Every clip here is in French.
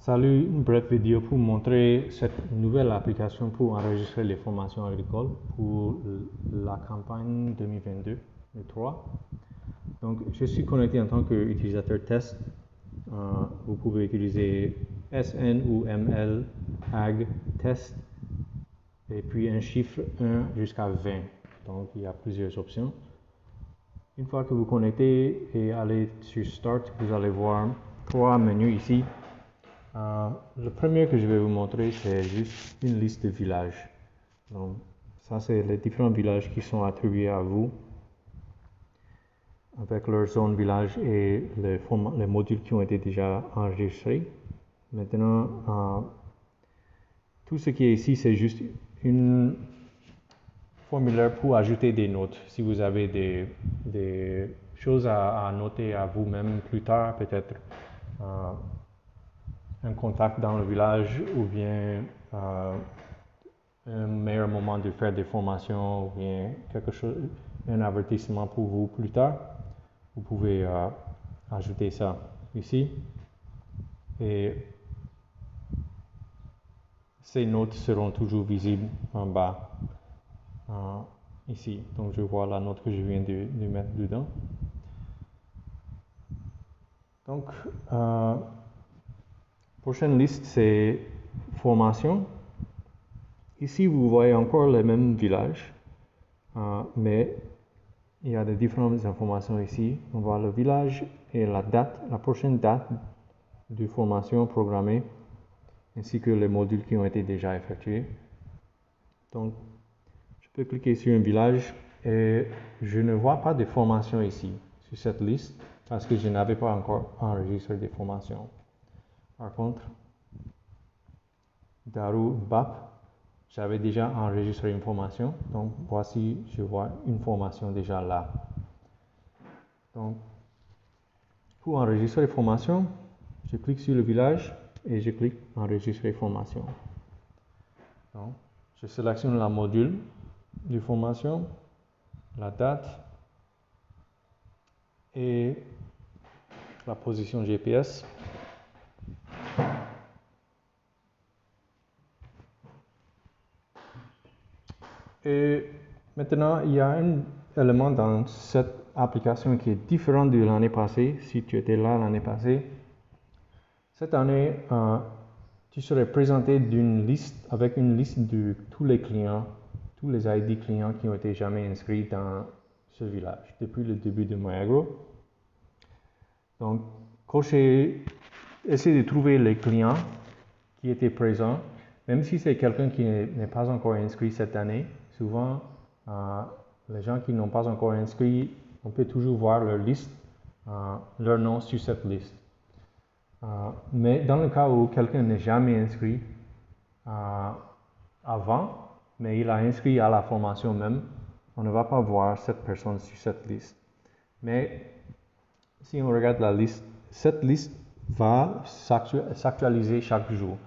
Salut, une brève vidéo pour montrer cette nouvelle application pour enregistrer les formations agricoles pour la campagne 2022-2023. Donc, je suis connecté en tant qu'utilisateur test. Vous pouvez utiliser SN ou ML, AG, test, et puis un chiffre 1 jusqu'à 20. Donc, il y a plusieurs options. Une fois que vous connectez et allez sur Start, vous allez voir 3 menus ici. Le premier que je vais vous montrer, c'est juste une liste de villages. Donc, ça, c'est les différents villages qui sont attribués à vous avec leur zone village et les modules qui ont été déjà enregistrés. Maintenant, tout ce qui est ici, c'est juste un formulaire pour ajouter des notes. Si vous avez des choses à noter à vous-même plus tard, peut-être un contact dans le village ou bien un meilleur moment de faire des formations ou bien quelque chose, un avertissement pour vous plus tard, vous pouvez ajouter ça ici. Et ces notes seront toujours visibles en bas ici. Donc je vois la note que je viens de mettre dedans. Donc, prochaine liste, c'est formation. Ici, vous voyez encore les mêmes villages, mais il y a de différentes informations ici. On voit le village et la date, la prochaine date de formation programmée, ainsi que les modules qui ont été déjà effectués. Donc, je peux cliquer sur un village et je ne vois pas de formation ici, sur cette liste, parce que je n'avais pas encore enregistré des formations. Par contre, Daru Bap, j'avais déjà enregistré une formation, donc voici, je vois une formation déjà là. Donc, pour enregistrer les formations, je clique sur le village et je clique enregistrer formation. Donc, je sélectionne la module de formation, la date et la position GPS. Et maintenant, il y a un élément dans cette application qui est différent de l'année passée. Si tu étais là l'année passée, cette année, tu serais présenté avec une liste de tous les clients, tous les ID clients qui ont été jamais inscrits dans ce village depuis le début de MyAgro. Donc, essayez de trouver les clients qui étaient présents, même si c'est quelqu'un qui n'est pas encore inscrit cette année. Souvent, les gens qui n'ont pas encore inscrit, on peut toujours voir leur liste, leur nom sur cette liste. Mais dans le cas où quelqu'un n'est jamais inscrit avant, mais il a inscrit à la formation même, on ne va pas voir cette personne sur cette liste. Mais si on regarde la liste, cette liste va s'actualiser chaque jour.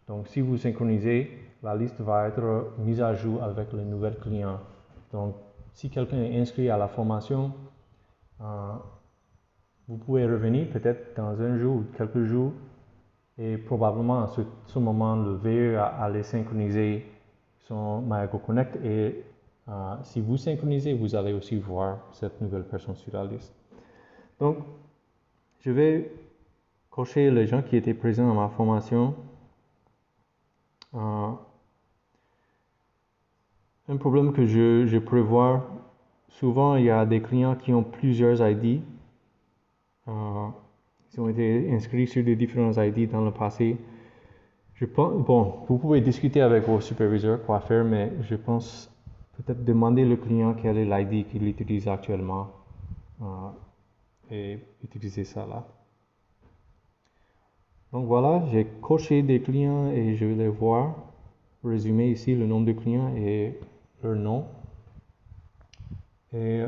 Donc, si vous synchronisez, la liste va être mise à jour avec les nouveaux clients. Donc, si quelqu'un est inscrit à la formation, vous pouvez revenir peut-être dans un jour ou quelques jours et probablement à ce moment, le VE allait synchroniser son MyAgro Connect et si vous synchronisez, vous allez aussi voir cette nouvelle personne sur la liste. Donc, je vais cocher les gens qui étaient présents dans ma formation. Un problème que je prévois, souvent il y a des clients qui ont plusieurs ID. Ils ont été inscrits sur des différents ID dans le passé. Vous pouvez discuter avec vos superviseurs quoi faire, mais je pense peut-être demander au client quel est l'ID qu'il utilise actuellement et utiliser ça là. Donc voilà, j'ai coché des clients et je vais les voir. Résumer ici le nombre de clients et leur nom. Et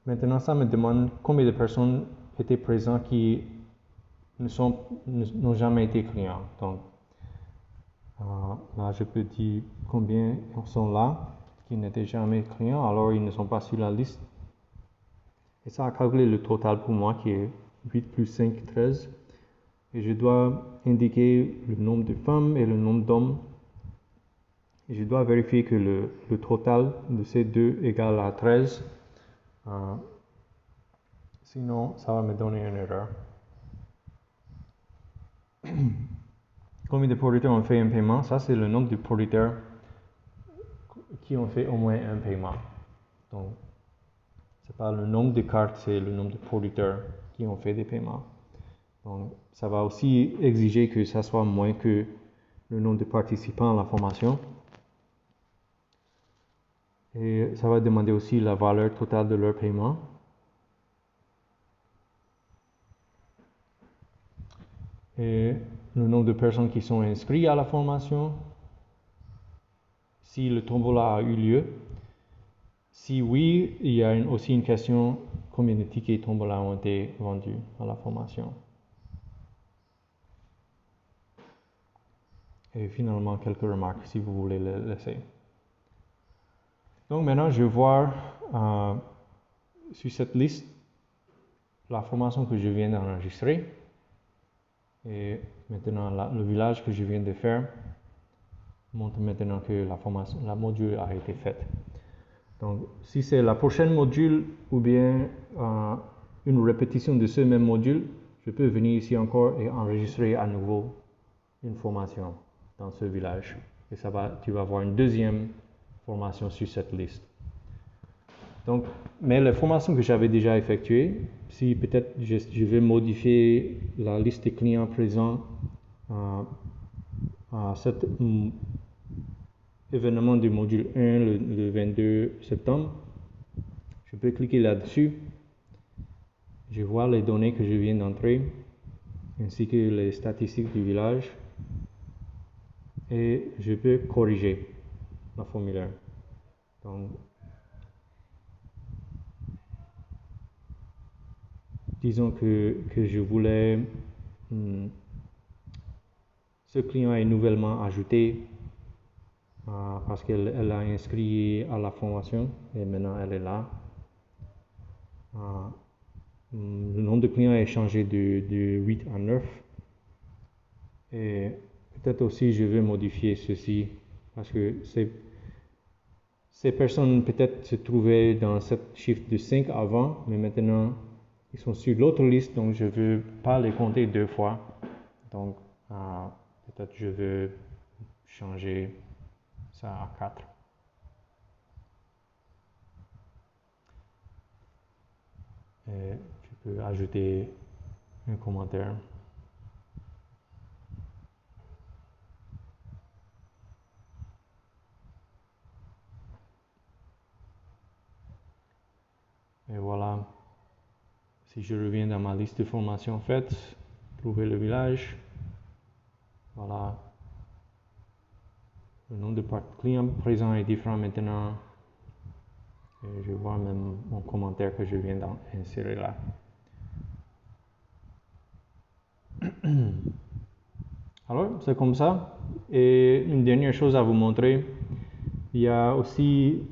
maintenant, ça me demande combien de personnes étaient présentes qui n'ont jamais été clients. Donc, là, je peux dire combien sont là, qui n'étaient jamais clients, alors ils ne sont pas sur la liste. Et ça a calculé le total pour moi qui est 8 plus 5, 13. Et je dois indiquer le nombre de femmes et le nombre d'hommes. Et je dois vérifier que le total de ces deux égale à 13. Sinon, ça va me donner une erreur. Combien de producteurs ont fait un paiement? Ça, c'est le nombre de producteurs qui ont fait au moins un paiement. Donc, c'est pas le nombre de cartes, c'est le nombre de producteurs qui ont fait des paiements. Donc, ça va aussi exiger que ça soit moins que le nombre de participants à la formation. Et ça va demander aussi la valeur totale de leur paiement. Et le nombre de personnes qui sont inscrites à la formation. Si le tombola a eu lieu. Si oui, il y a aussi une question, combien de tickets tombola ont été vendus à la formation. Et finalement, quelques remarques si vous voulez les laisser. Donc maintenant, je vais voir sur cette liste la formation que je viens d'enregistrer. Et maintenant, le village que je viens de faire montre maintenant que la module a été faite. Donc, si c'est la prochaine module ou bien une répétition de ce même module, je peux venir ici encore et enregistrer à nouveau une formation dans ce village. Et tu vas avoir une deuxième formation sur cette liste. Donc, mais les formations que j'avais déjà effectuées, si peut-être je vais modifier la liste des clients présents à cet événement du module 1 le 22 septembre, je peux cliquer là-dessus. Je vois les données que je viens d'entrer, ainsi que les statistiques du village, et je peux corriger le formulaire. Donc, disons que je voulais ce client est nouvellement ajouté parce qu'elle a inscrit à la formation et maintenant elle est là. Le nombre de clients est changé de 8 à 9. Et peut-être aussi je vais modifier ceci parce que ces personnes peut-être se trouvaient dans cette chiffre de 5 avant, mais maintenant ils sont sur l'autre liste, donc je ne veux pas les compter deux fois. Donc peut-être je veux changer ça à 4. Et je peux ajouter un commentaire. Et voilà. Si je reviens dans ma liste de formations faites, trouver le village, voilà. Le nombre de clients présents est différent maintenant. Et je vois même mon commentaire que je viens d'insérer là. Alors, c'est comme ça. Et une dernière chose à vous montrer, il y a aussi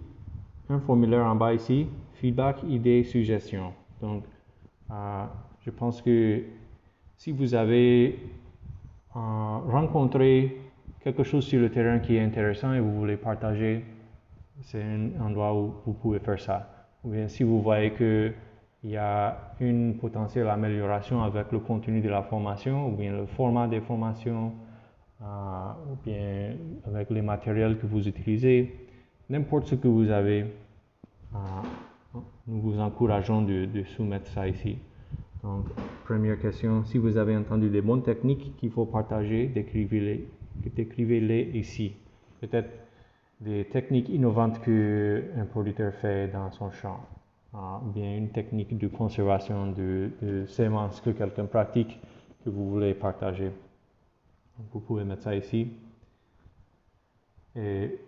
un formulaire en bas ici, feedback, idées, suggestions. Donc, je pense que si vous avez rencontré quelque chose sur le terrain qui est intéressant et vous voulez partager, c'est un endroit où vous pouvez faire ça. Ou bien si vous voyez qu'il y a une potentielle amélioration avec le contenu de la formation, ou bien le format des formations, ou bien avec les matériels que vous utilisez, n'importe ce que vous avez, nous vous encourageons de soumettre ça ici. Donc, première question, si vous avez entendu des bonnes techniques qu'il faut partager, décrivez-les ici. Peut-être des techniques innovantes qu'un producteur fait dans son champ, ou bien une technique de conservation de semences que quelqu'un pratique que vous voulez partager. Donc, vous pouvez mettre ça ici. Et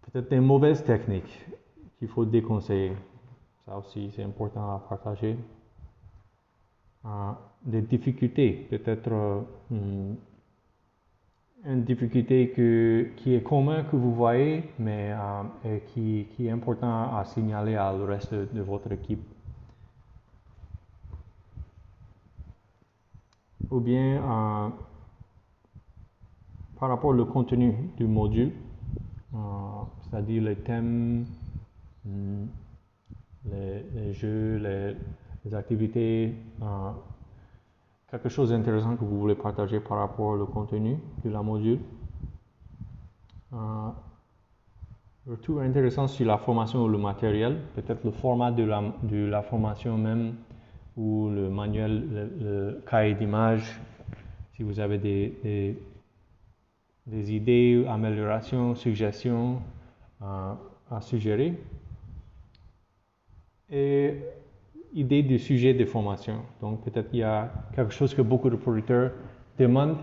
peut-être des mauvaises techniques qu'il faut déconseiller. Ça aussi, c'est important à partager. Des difficultés, peut-être une difficulté qui est commune que vous voyez, mais qui est important à signaler à le reste de votre équipe. Ou bien par rapport au contenu du module, c'est-à-dire les thèmes, les jeux, les activités, quelque chose d'intéressant que vous voulez partager par rapport au contenu de la module. Retour intéressant sur la formation ou le matériel, peut-être le format de la formation même, ou le manuel, le cahier d'image, si vous avez des idées, améliorations, suggestions à suggérer. Et idée du sujet de formation. Donc peut-être il y a quelque chose que beaucoup de producteurs demandent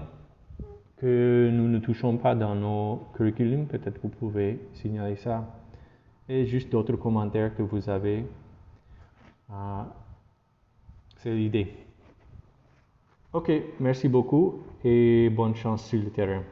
que nous ne touchons pas dans nos curriculums. Peut-être que vous pouvez signaler ça. Et juste d'autres commentaires que vous avez. C'est l'idée. Ok, merci beaucoup et bonne chance sur le terrain.